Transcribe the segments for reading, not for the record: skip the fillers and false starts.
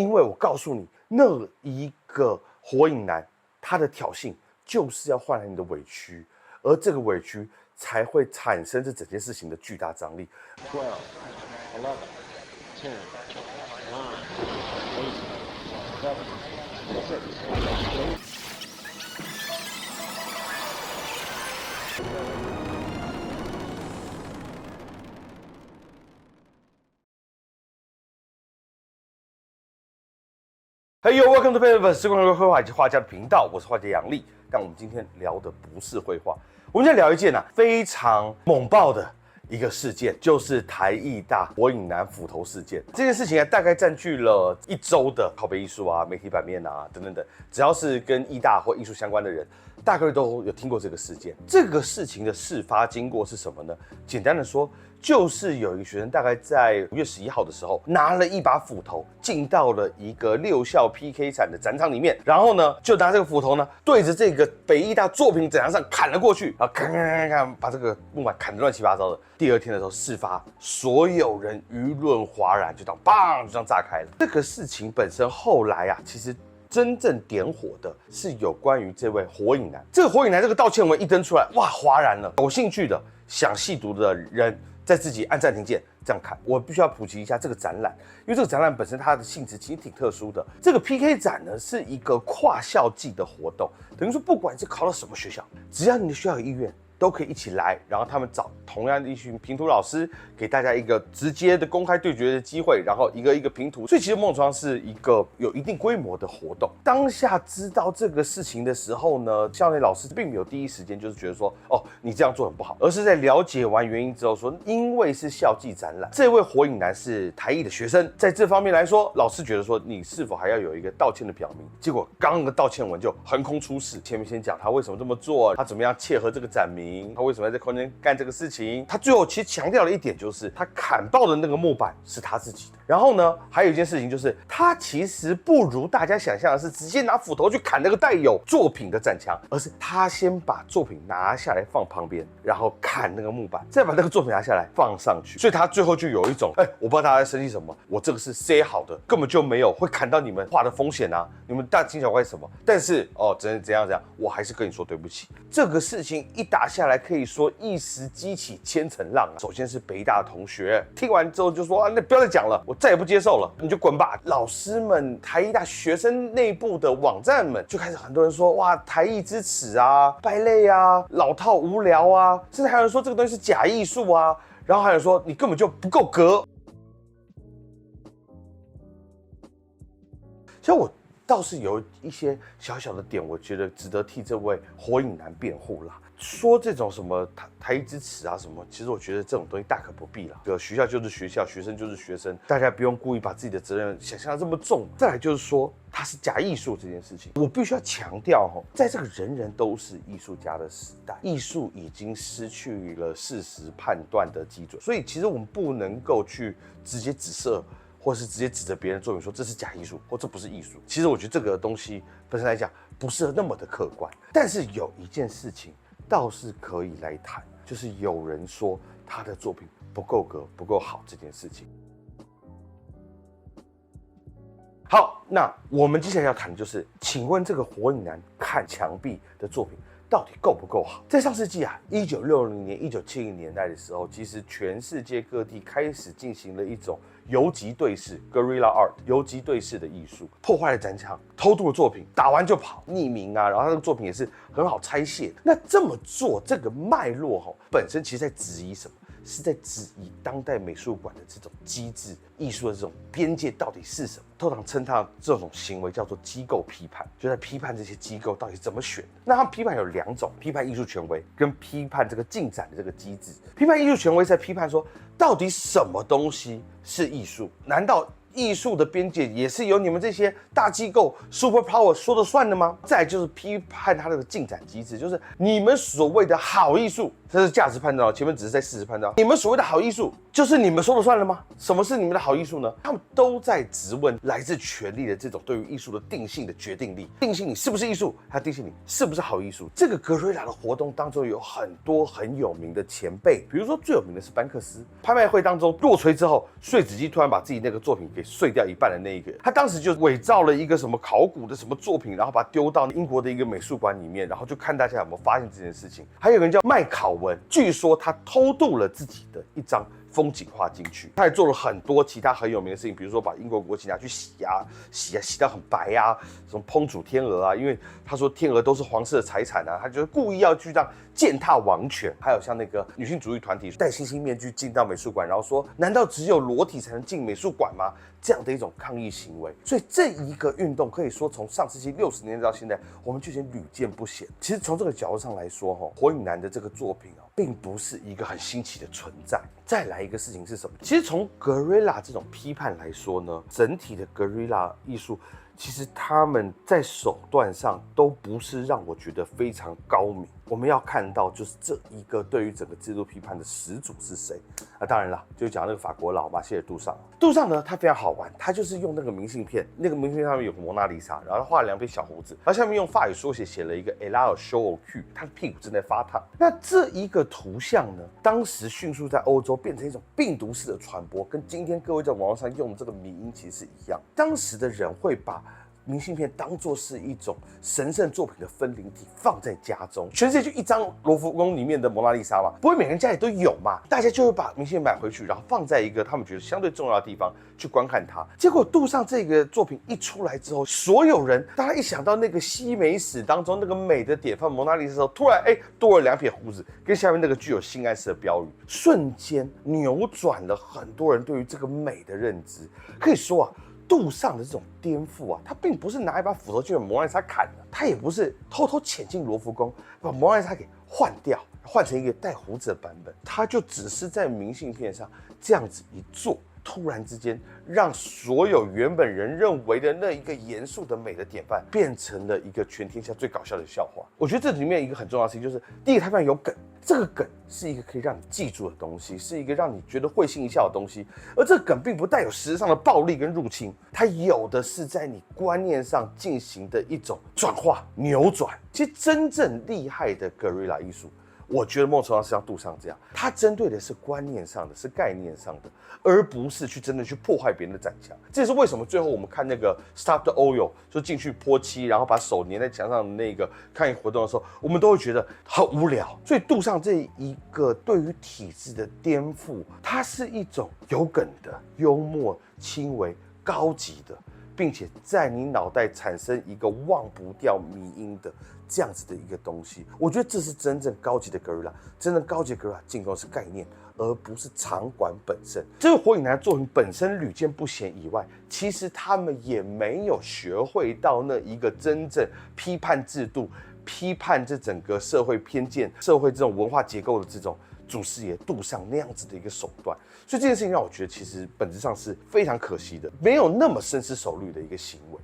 因为我告诉你，那一个火影男他的挑衅就是要换来你的委屈，而这个委屈才会产生这整件事情的巨大张力。12, 11, 10, 9, 8, 7, 6, 5. Hey yo, welcome to Paper 时光绘画以及画家的频道，我是画家杨力。但我们今天聊的不是绘画，我们今天聊一件非常猛爆的一个事件，就是台艺大火影男斧头事件。这件事情大概占据了1周的靠北艺术啊、媒体版面啊等等等，只要是跟艺大或艺术相关的人，大概都有听过这个事件。这个事情的事发经过是什么呢？简单的说，就是有一个学生大概在5月11号的时候，拿了一把斧头进到了一个6校 PK 展的展场里面，然后呢，就拿这个斧头呢对着这个北艺大作品展场上砍了过去，然后砍，把这个木板砍得乱七八糟的。第二天的时候事发，所有人舆论哗然，就当砰就这样炸开了。这个事情本身后来其实真正点火的是有关于这位火影男。这个火影男这个道歉文一登出来，哇，哗然了。有兴趣的、想细读的人，在自己按暂停键这样看。我必须要普及一下这个展览，因为这个展览本身它的性质其实挺特殊的。这个 PK 展呢是一个跨校际的活动，等于说不管是考到什么学校，只要你的学校有意愿，都可以一起来，然后他们找同样的一群评图老师，给大家一个直接的公开对决的机会，然后一个一个评图。所以其实梦窗是一个有一定规模的活动。当下知道这个事情的时候呢，校内老师并没有第一时间就是觉得说，哦，你这样做很不好，而是在了解完原因之后说，因为是校际展览，这位火影男是台艺的学生，在这方面来说，老师觉得说你是否还要有一个道歉的表明。结果刚刚的道歉文就横空出世，前面先讲他为什么这么做，他怎么样切合这个展名。他为什么在这空间干这个事情？他最后其实强调了一点，就是他砍爆的那个木板是他自己的。然后呢，还有一件事情就是，他其实不如大家想象的是直接拿斧头去砍那个带有作品的展墙，而是他先把作品拿下来放旁边，然后砍那个木板，再把那个作品拿下来放上去。所以他最后就有一种，我不知道大家在生气什么，我这个是塞好的，根本就没有会砍到你们画的风险啊，你们大惊小怪什么？但是怎样，我还是跟你说对不起。这个事情一打下来，可以说一时激起千层浪啊。首先是北大的同学听完之后就说那不要再讲了，我再也不接受了，你就滚吧。老师们、台艺大学生内部的网站们就开始很多人说，哇，台艺之耻啊，败类啊，老套无聊啊，甚至还有人说这个东西是假艺术啊，然后还有人说你根本就不够格。所以我倒是有一些小小的点，我觉得值得替这位火影男辩护啦。说这种什么台艺之耻啊什么，其实我觉得这种东西大可不必啦。学校就是学校，学生就是学生，大家不用故意把自己的责任想象得这么重。再来就是说，它是假艺术这件事情，我必须要强调在这个人人都是艺术家的时代，艺术已经失去了事实判断的基准，所以其实我们不能够去直接指涉，或是直接指着别人的作品说这是假艺术，或这不是艺术。其实我觉得这个东西本身来讲不是那么的客观。但是有一件事情倒是可以来谈，就是有人说他的作品不够格、不够好这件事情。好，那我们接下来要谈的就是，请问这个火影男看墙壁的作品到底够不够好？在上世纪1960年、1970年代的时候，其实全世界各地开始进行了一种游击队式 （guerrilla art） 游击队式的艺术，破坏了展场，偷渡了作品，打完就跑，匿名啊，然后他的作品也是很好拆卸的。那这么做，这个脉络本身其实在质疑什么？是在质疑当代美术馆的这种机制、艺术的这种边界到底是什么？通常称它这种行为叫做机构批判，就在批判这些机构到底怎么选的。那他们批判有2种：批判艺术权威跟批判这个进展的这个机制。批判艺术权威是在批判说，到底什么东西是艺术？难道艺术的边界也是由你们这些大机构 super power 说了算的吗？再来就是批判它的进展机制，就是你们所谓的好艺术这是价值判断，前面只是在事实判断。你们所谓的好艺术，就是你们说了算了吗？什么是你们的好艺术呢？他们都在质问来自权力的这种对于艺术的定性的决定力，定性你是不是艺术，还定性你是不是好艺术。这个格瑞拉的活动当中有很多很有名的前辈，比如说最有名的是班克斯。拍卖会当中落锤之后，碎纸机突然把自己那个作品给碎掉一半的那一个，他当时就伪造了一个什么考古的什么作品，然后把它丢到英国的一个美术馆里面，然后就看大家有没有发现这件事情。还有个人叫麦考文，据说他偷渡了自己的一张风景画进去，他也做了很多其他很有名的事情，比如说把英国国旗拿去洗啊，洗到很白啊，什么烹煮天鹅啊，因为他说天鹅都是皇室的财产啊，他就是故意要去让践踏王权。还有像那个女性主义团体戴猩猩面具进到美术馆，然后说难道只有裸体才能进美术馆吗？这样的一种抗议行为。所以这一个运动可以说从上世纪60年代到现在，我们就已经屡见不鲜。其实从这个角度上来说，火影男的这个作品并不是一个很新奇的存在。再来一个事情是什么？其实从 Guerrilla 这种批判来说呢，整体的 Guerrilla 艺术，其实他们在手段上都不是让我觉得非常高明。我们要看到就是这一个对于整个制度批判的始祖是谁。当然了，就讲那个法国佬嘛，谢尔杜尚。杜尚呢，他非常好玩，他就是用那个明信片，那个明信片上面有个蒙娜丽莎，然后他画了2撇小胡子，然后下面用法语缩写写了一个 Elle a chaud au cul， 他的屁股正在发烫。那这一个图像呢，当时迅速在欧洲变成一种病毒式的传播，跟今天各位在网络上用的这个迷因其实是一样。当时的人会把明信片当作是一种神圣作品的分灵体，放在家中。全世界就一张罗浮宫里面的蒙娜丽莎嘛，不会每个人家里都有嘛？大家就会把明信片买回去，然后放在一个他们觉得相对重要的地方去观看它。结果杜尚这个作品一出来之后，所有人当他一想到那个西美史当中那个美的典范蒙娜丽莎的时候，突然多了2撇胡子，跟下面那个具有性暗示的标语，瞬间扭转了很多人对于这个美的认知。可以说杜尚的这种颠覆他并不是拿一把斧头就把蒙娜丽莎砍了，他也不是偷偷潜进罗浮宫把蒙娜丽莎给换掉，换成一个带胡子的版本，他就只是在明信片上这样子一做，突然之间让所有原本人认为的那一个严肃的美的典范，变成了一个全天下最搞笑的笑话。我觉得这里面一个很重要的事情就是，第一个它非常有梗，这个梗是一个可以让你记住的东西，是一个让你觉得会心一笑的东西，而这个梗并不带有实质上的暴力跟入侵，它有的是在你观念上进行的一种转化、扭转。其实真正厉害的 Guerrilla 艺术，我觉得某种程度上是像杜尚这样，他针对的是观念上的，是概念上的，而不是去真的去破坏别人的展墙。这也是为什么最后我们看那个 Stop the Oil 就进去泼漆，然后把手粘在墙上的那个抗议活动的时候，我们都会觉得很无聊。所以杜尚这一个对于体制的颠覆，它是一种有梗的、幽默、轻微、高级的，并且在你脑袋产生一个忘不掉迷因的这样子的一个东西。我觉得这是真正高级的 Guerrilla， 真正高级的 Guerrilla 进攻是概念，而不是场馆本身。这个火影男作品本身屡见不鲜以外，其实他们也没有学会到那一个真正批判制度、批判这整个社会偏见、社会这种文化结构的这种祖师爷杜尚那样子的一个手段。所以这件事情让我觉得其实本质上是非常可惜的，没有那么深思熟虑的一个行为。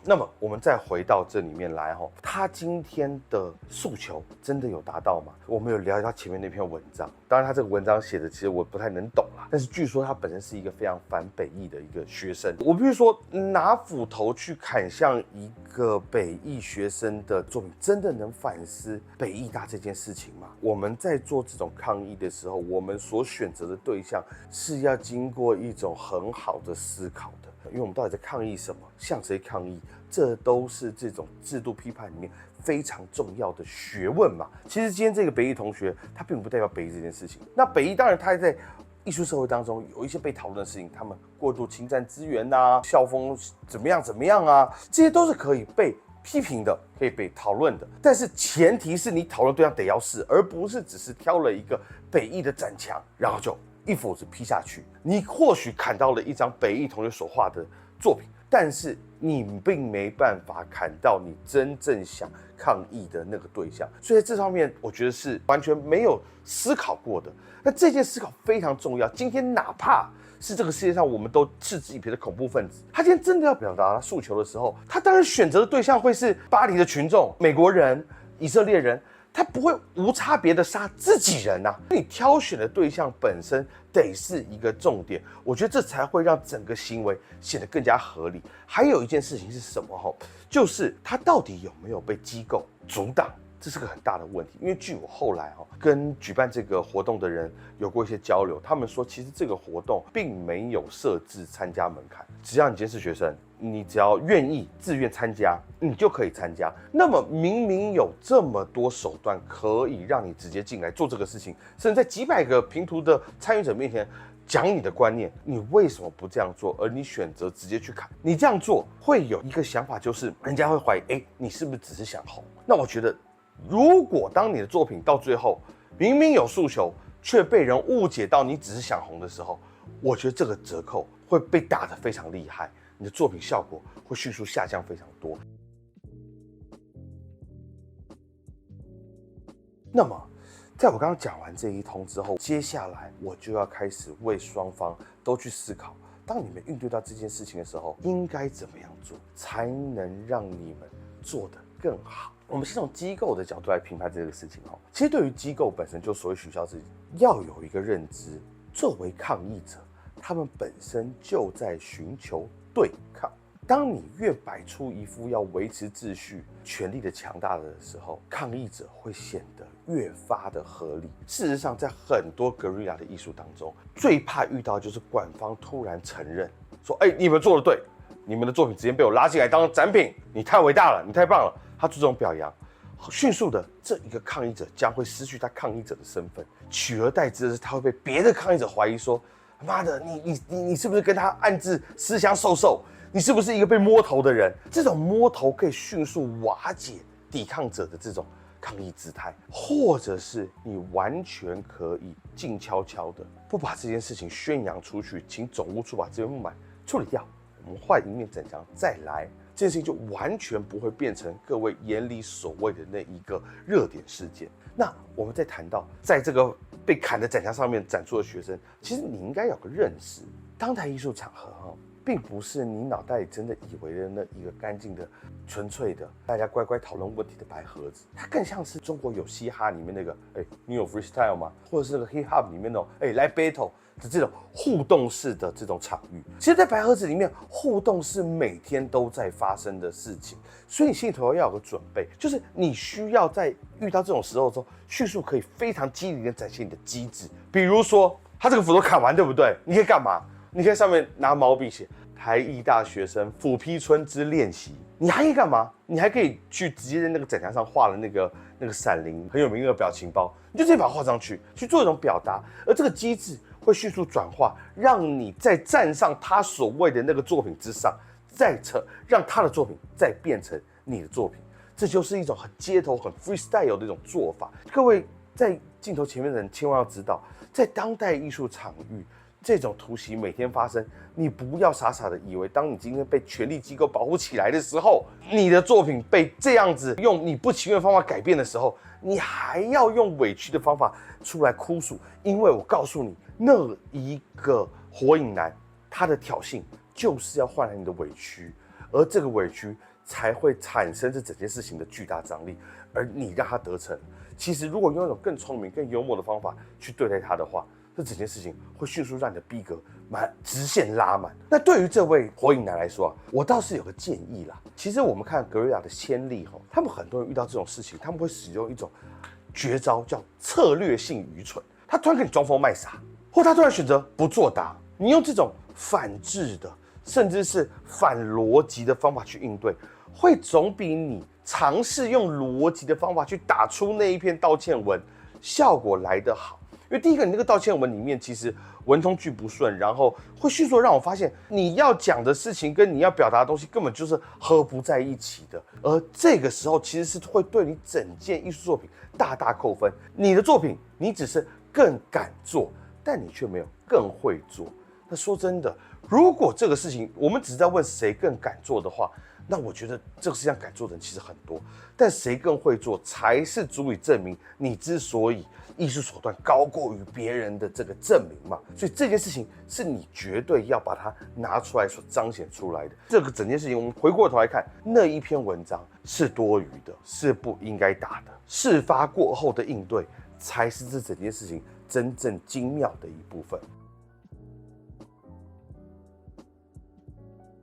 那么我们再回到这里面来他今天的诉求真的有达到吗？我们有了解到前面那篇文章，当然他这个文章写的其实我不太能懂啦，但是据说他本身是一个非常反北艺的一个学生。我必须说，拿斧头去砍向一个北艺学生的作品，真的能反思北艺大这件事情吗？我们在做这种抗议的时候，我们所选择的对象是要经过一种很好的思考的。因为我们到底在抗议什么，向谁抗议，这都是这种制度批判里面非常重要的学问嘛。其实今天这个北艺同学，他并不代表北艺这件事情。那北艺当然他在艺术社会当中有一些被讨论的事情，他们过度侵占资源校风怎么样啊，这些都是可以被批评的，可以被讨论的。但是前提是你讨论对象得要是，而不是只是挑了一个北艺的展墙，然后就一斧子劈下去。你或许砍到了一张北艺同学所画的作品，但是你并没办法砍到你真正想抗议的那个对象。所以在这方面，我觉得是完全没有思考过的。那这件思考非常重要。今天哪怕是这个世界上我们都嗤之以鼻的恐怖分子。他今天真的要表达他诉求的时候，他当然选择的对象会是巴黎的群众、美国人、以色列人，他不会无差别的杀自己人啊。你挑选的对象本身得是一个重点，我觉得这才会让整个行为显得更加合理。还有一件事情是什么？就是他到底有没有被机构阻挡？这是个很大的问题，因为据我后来跟举办这个活动的人有过一些交流，他们说其实这个活动并没有设置参加门槛，只要你今天是学生，你只要愿意自愿参加，你就可以参加。那么明明有这么多手段可以让你直接进来做这个事情，甚至在几百个评图的参与者面前讲你的观念，你为什么不这样做？而你选择直接去砍，你这样做会有一个想法，就是人家会怀疑，你是不是只是想红？那我觉得，如果当你的作品到最后明明有诉求，却被人误解到你只是想红的时候，我觉得这个折扣会被打得非常厉害，你的作品效果会迅速下降非常多。那么，在我刚刚讲完这一通之后，接下来我就要开始为双方都去思考，当你们应对到这件事情的时候，应该怎么样做，才能让你们做得更好。我们先从机构的角度来评判这个事情其实对于机构本身，就所谓学校自己要有一个认知，作为抗议者，他们本身就在寻求对抗。当你越摆出一副要维持秩序、权力的强大的时候，抗议者会显得越发的合理。事实上，在很多 guerrilla 的艺术当中，最怕遇到就是馆方突然承认说：“你们做的对，你们的作品直接被我拉进来当展品，你太伟大了，你太棒了。”他做这种表扬，迅速的这一个抗议者将会失去他抗议者的身份，取而代之的是他会被别的抗议者怀疑说：“妈的，你是不是跟他暗自私相授受？你是不是一个被摸头的人？”这种摸头可以迅速瓦解抵抗者的这种抗议姿态，或者是你完全可以静悄悄的不把这件事情宣扬出去，请总务处把这边不满处理掉，我们换一面整张再来。这件事情就完全不会变成各位眼里所谓的那一个热点事件。那我们再谈到，在这个被砍的展架上面展出的学生，其实你应该有个认识，当代艺术场合并不是你脑袋里真的以为的那一个干净的、纯粹的、大家乖乖讨论问题的白盒子，它更像是中国有嘻哈里面那个，你有 freestyle 吗？或者是那个 hip hop 里面那种，来 battle 的这种互动式的这种场域。其实，在白盒子里面，互动是每天都在发生的事情，所以你心里头要有个准备，就是你需要在遇到这种时候的时候，迅速可以非常机灵的展现你的机智。比如说，他这个斧头砍完，对不对？你可以干嘛？你可以上面拿毛笔写台艺大学生斧劈春之练习，你还可以干嘛？你还可以去直接在那个展架上画了那个闪灵很有名的表情包，你就直接把它画上去，去做一种表达。而这个机制会迅速转化，让你再站上他所谓的那个作品之上，再让他的作品再变成你的作品。这就是一种很街头、很 freestyle 的一种做法。各位在镜头前面的人千万要知道，在当代艺术场域，这种突袭每天发生，你不要傻傻的以为，当你今天被权力机构保护起来的时候，你的作品被这样子用你不情愿的方法改变的时候，你还要用委屈的方法出来哭诉。因为我告诉你，那一个火影男，他的挑衅就是要换来你的委屈，而这个委屈才会产生这整件事情的巨大张力，而你让他得逞。其实如果用一种更聪明、更幽默的方法去对待他的话，这整件事情会迅速让你的逼格直线拉满。那对于这位火影男来说我倒是有个建议啦。其实我们看格瑞亚的先例他们很多人遇到这种事情，他们会使用一种绝招，叫策略性愚蠢。他突然跟你装疯卖傻，或他突然选择不作答，你用这种反制的，甚至是反逻辑的方法去应对，会总比你尝试用逻辑的方法去打出那一篇道歉文效果来得好。因为第一个，你那个道歉文里面其实文通句不顺，然后会迅速让我发现你要讲的事情跟你要表达的东西根本就是合不在一起的，而这个时候其实是会对你整件艺术作品大大扣分。你的作品你只是更敢做，但你却没有更会做。那说真的，如果这个事情我们只是在问谁更敢做的话，那我觉得这个世界上敢做的人其实很多，但谁更会做，才是足以证明你之所以艺术手段高过于别人的这个证明嘛。所以这件事情是你绝对要把它拿出来所彰显出来的。这个整件事情，我们回过头来看，那一篇文章是多余的，是不应该打的。事发过后的应对，才是这整件事情真正精妙的一部分。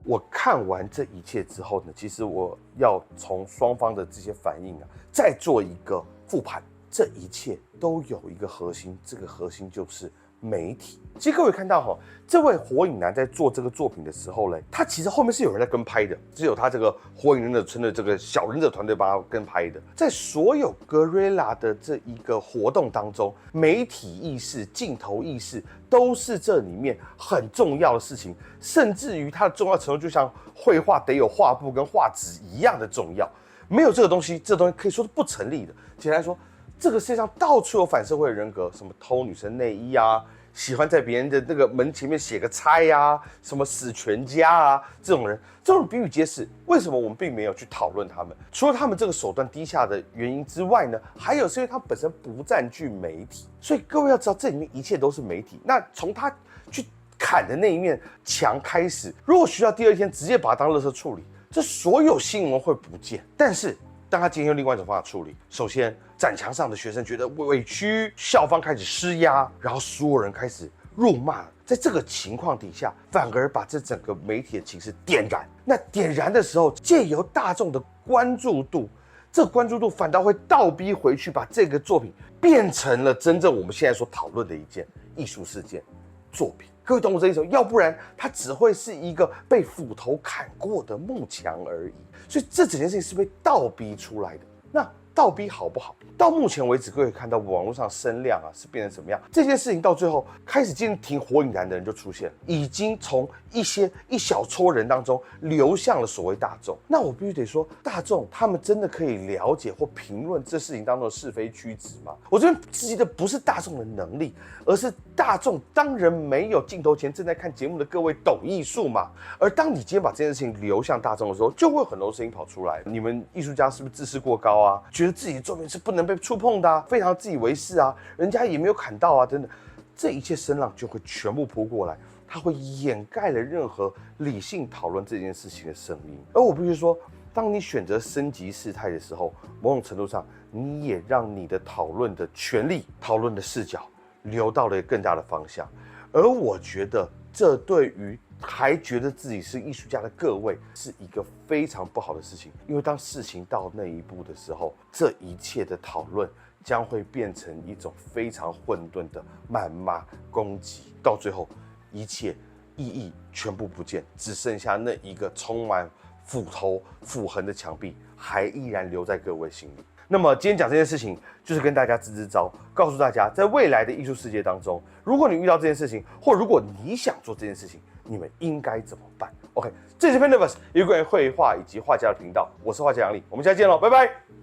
我看完这一切之后呢，其实我要从双方的这些反应再做一个复盘。这一切都有一个核心，这个核心就是媒体。其实各位看到这位火影男在做这个作品的时候呢，他其实后面是有人在跟拍的，只有他这个火影忍者村的这个小忍者团队帮他跟拍的。在所有 Guerrilla 的这一个活动当中，媒体意识、镜头意识都是这里面很重要的事情，甚至于它的重要程度就像绘画得有画布跟画纸一样的重要。没有这个东西，这东西可以说是不成立的。简单来说，这个世界上到处有反社会的人格，什么偷女生内衣啊，喜欢在别人的那个门前面写个猜啊，什么死全家啊，这种人比比皆是。为什么我们并没有去讨论他们？除了他们这个手段低下的原因之外呢，还有是因为他本身不占据媒体。所以各位要知道，这里面一切都是媒体。那从他去砍的那一面墙开始，如果需要第二天直接把它当垃圾处理，这所有新闻会不见。但是当他今天用另外一种方法处理，首先展墙上的学生觉得委屈，校方开始施压，然后所有人开始辱骂。在这个情况底下，反而把这整个媒体的情势点燃。那点燃的时候，借由大众的关注度，这关注度反倒会倒逼回去，把这个作品变成了真正我们现在所讨论的一件艺术事件作品。各位懂我这意思？要不然它只会是一个被斧头砍过的幕墙而已。所以这整件事情是被倒逼出来的。那倒逼好不好？到目前为止，各位看到网络上声量是变成什么样？这件事情到最后开始进挺火影男的人就出现了，已经从一小撮人当中流向了所谓大众。那我必须得说，大众他们真的可以了解或评论这事情当中的是非曲直吗？我这边质疑的不是大众的能力，而是大众当然没有镜头前正在看节目的各位懂艺术嘛。而当你今天把这件事情流向大众的时候，就会有很多声音跑出来，你们艺术家是不是自视过高啊？觉得自己的作品是不能被触碰的啊，非常自以为是啊，人家也没有砍到啊，等等，这一切声浪就会全部扑过来，它会掩盖了任何理性讨论这件事情的声音。而我必须说，当你选择升级事态的时候，某种程度上，你也让你的讨论的权利、讨论的视角流到了更大的方向。而我觉得，这对于还觉得自己是艺术家的各位是一个非常不好的事情，因为当事情到那一步的时候，这一切的讨论将会变成一种非常混沌的谩骂、攻击，到最后一切意义全部不见，只剩下那一个充满斧头、斧痕的墙壁还依然留在各位心里。那么今天讲这件事情，就是跟大家支支招，告诉大家，在未来的艺术世界当中，如果你遇到这件事情，或如果你想做这件事情，你们应该怎么办 ？OK， 这是 Penverse 一个人绘画以及画家的频道，我是画家杨力，我们下次见喽，拜拜。